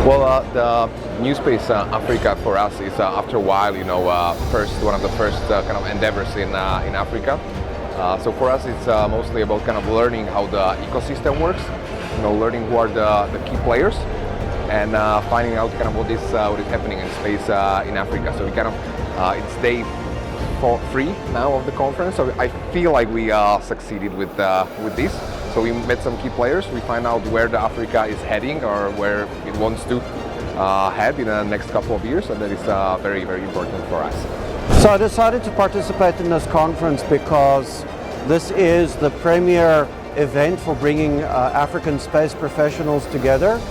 Well, the NewSpace Africa for us is after a while, one of the first kind of endeavors in Africa. So for us, it's mostly about kind of learning how the ecosystem works, learning who are the key players, and finding out kind of what is happening in space in Africa. So we kind of it's day 3 now of the conference. So I feel like we succeeded with this. So we met some key players. We find out where the Africa is heading or where it wants to head in the next couple of years, and that is very, very important for us. So I decided to participate in this conference because this is the premier event for bringing African space professionals together,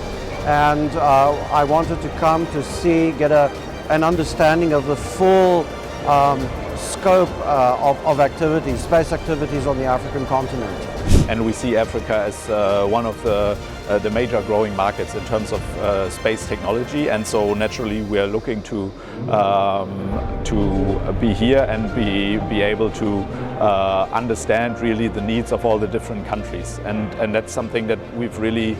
and I wanted to come to get an understanding of the full scope of activities, space activities on the African continent. And we see Africa as one of the major growing markets in terms of space technology, and so naturally we are looking to be here and be able to understand really the needs of all the different countries, and that's something that we've really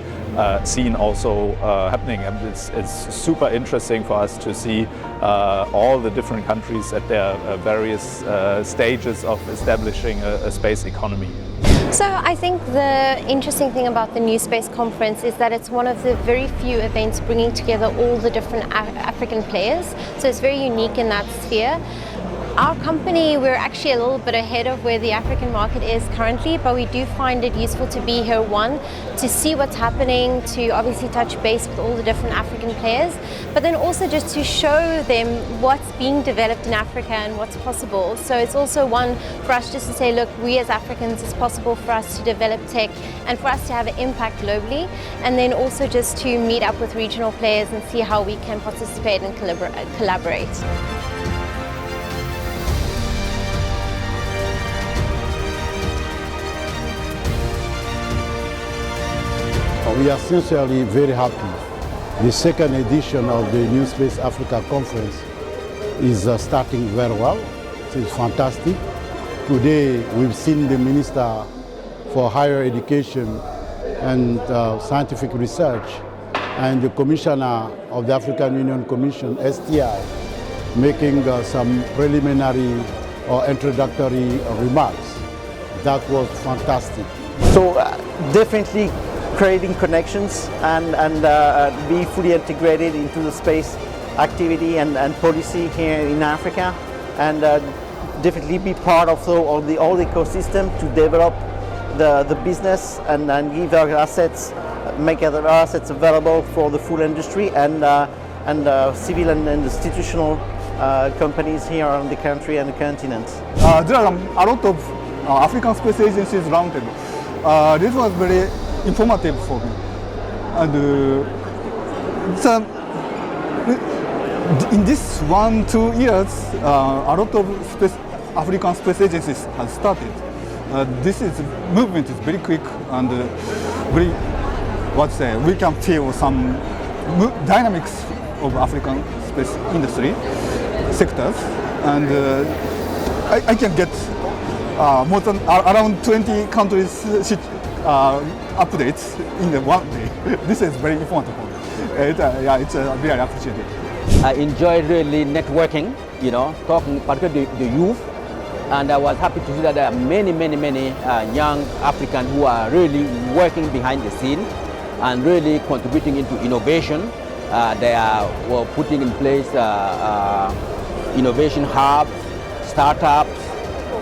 seen also happening. And it's super interesting for us to see all the different countries at their various stages of establishing a space economy. So I think the interesting thing about the NewSpace conference is that it's one of the very few events bringing together all the different African players. So it's very unique in that sphere. Our company, we're actually a little bit ahead of where the African market is currently, but we do find it useful to be here, one, to see what's happening, to obviously touch base with all the different African players, but then also just to show them what's being developed in Africa and what's possible. So it's also one for us just to say, look, we as Africans, it's possible for us to develop tech and for us to have an impact globally, and then also just to meet up with regional players and see how we can participate and collaborate. We are sincerely very happy. The second edition of the NewSpace Africa Conference is starting very well. It's fantastic. Today we've seen the Minister for Higher Education and Scientific Research and the Commissioner of the African Union Commission, STI, making some preliminary or introductory remarks. That was fantastic. So definitely creating connections and be fully integrated into the space activity and policy here in Africa, and definitely be part of the whole ecosystem to develop the business and give our assets, make our assets available for the full industry and civil and institutional companies here on the country and the continent. There are a lot of African space agencies roundtable. This was very informative for me, and in this 1-2 years, a lot of African space agencies have started. Movement is very quick and we can feel some dynamics of African space industry sectors, and I can get more than around 20 countries updates in one day. This is very important for me. It's very appreciated. I enjoyed really networking, talking particularly the youth, and I was happy to see that there are many young Africans who are really working behind the scene and really contributing into innovation. They are putting in place innovation hubs, startups,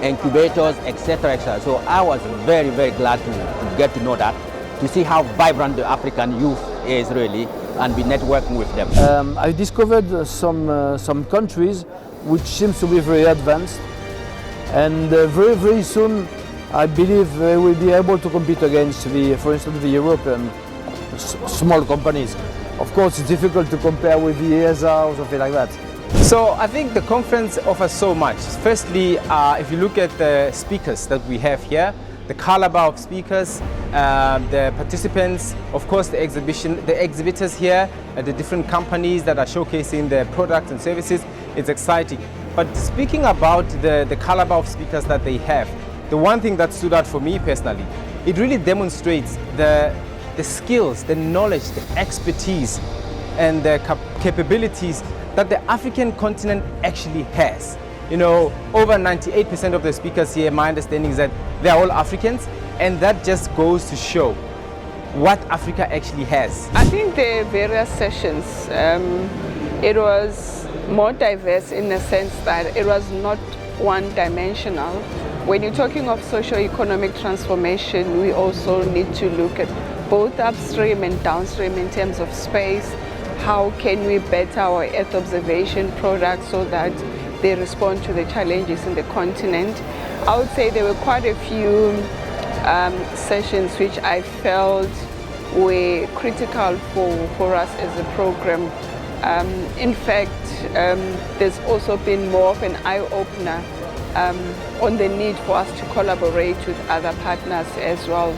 incubators, etc., etc. So I was very glad to get to know that, to see how vibrant the African youth is really, and be networking with them. I discovered some countries which seems to be very advanced, and very soon I believe they will be able to compete against for instance, the European small companies. Of course, it's difficult to compare with the ESA or something like that. So I think the conference offers so much. Firstly, if you look at the speakers that we have here, the caliber of speakers, the participants, of course the exhibitors here, the different companies that are showcasing their products and services, it's exciting. But speaking about the caliber of speakers that they have, the one thing that stood out for me personally, it really demonstrates the skills, the knowledge, the expertise and the capabilities that the African continent actually has. You know, over 98% of the speakers here, my understanding is that they're all Africans, and that just goes to show what Africa actually has. I think the various sessions, it was more diverse in the sense that it was not one-dimensional. When you're talking of socio-economic transformation, we also need to look at both upstream and downstream in terms of space. How can we better our Earth observation products so that they respond to the challenges in the continent? I would say there were quite a few sessions which I felt were critical for us as a program. In fact, there's also been more of an eye-opener on the need for us to collaborate with other partners as well.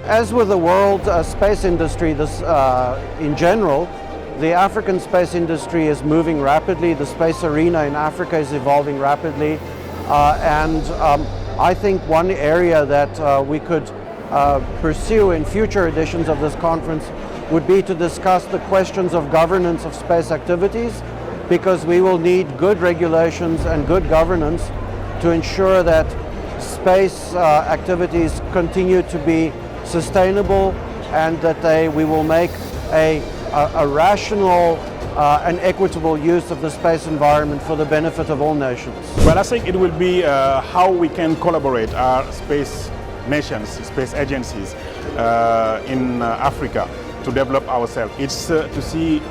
As with the world space industry in general, the African space industry is moving rapidly. The space arena in Africa is evolving rapidly. I think one area that we could pursue in future editions of this conference would be to discuss the questions of governance of space activities, because we will need good regulations and good governance to ensure that space activities continue to be sustainable, and that we will make a rational and equitable use of the space environment for the benefit of all nations. Well, I think it will be how we can collaborate our space nations, space agencies in Africa to develop ourselves. It's to see,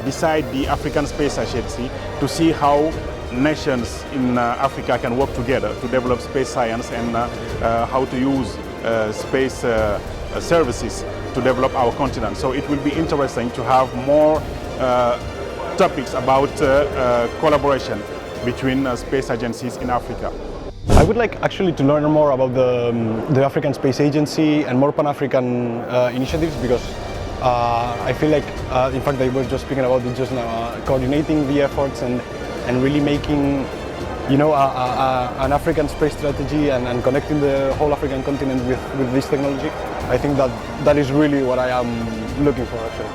beside the African Space Agency, to see how nations in Africa can work together to develop space science and how to use space services to develop our continent. So it will be interesting to have more topics about collaboration between space agencies in Africa. I would like actually to learn more about the African Space Agency and more Pan-African initiatives, because I feel like, in fact, I was just speaking about it just now, coordinating the efforts and really making, you know, an African space strategy and connecting the whole African continent with this technology. I think that is really what I am looking for, actually.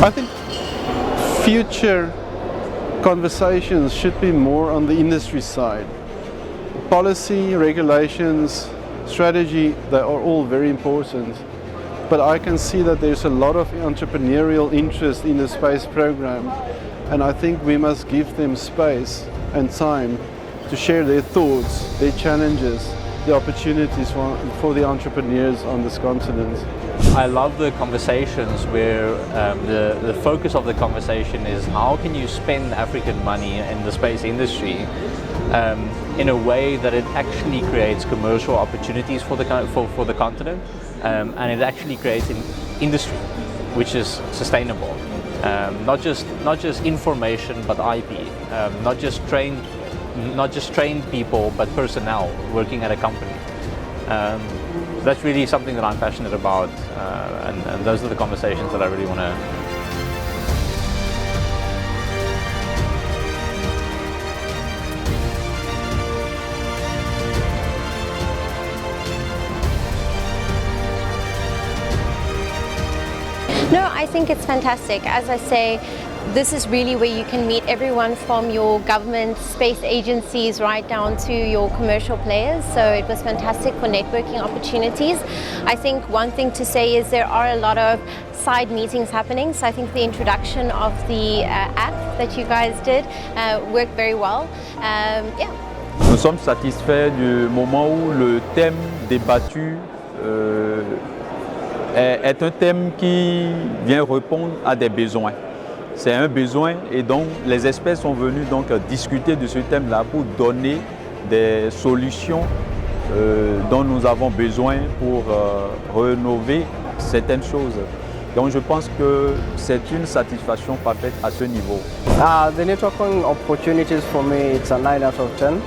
I think future conversations should be more on the industry side. Policy, regulations, strategy, they are all very important. But I can see that there's a lot of entrepreneurial interest in the space program, and I think we must give them space and time to share their thoughts, their challenges, the opportunities for the entrepreneurs on this continent. I love the conversations where the focus of the conversation is how can you spend African money in the space industry in a way that it actually creates commercial opportunities for the continent, and it actually creates an industry which is sustainable. Not just information, but IP. Not just trained people, but personnel working at a company. That's really something that I'm passionate about, and those are the conversations that I really want to. No, I think it's fantastic. As I say, this is really where you can meet everyone from your government, space agencies, right down to your commercial players. So it was fantastic for networking opportunities. I think one thing to say is there are a lot of side meetings happening. So I think the introduction of the app that you guys did worked very well. Yeah. Nous sommes satisfaits du moment où le thème débattu est un thème qui vient répondre à des besoins. C'est un besoin, et donc les experts sont venus donc discuter de ce thème-là pour donner des solutions dont nous avons besoin pour rénover certaines choses. Donc je pense que c'est une satisfaction parfaite à ce niveau. The networking opportunities for me, it's a 9 out of 10.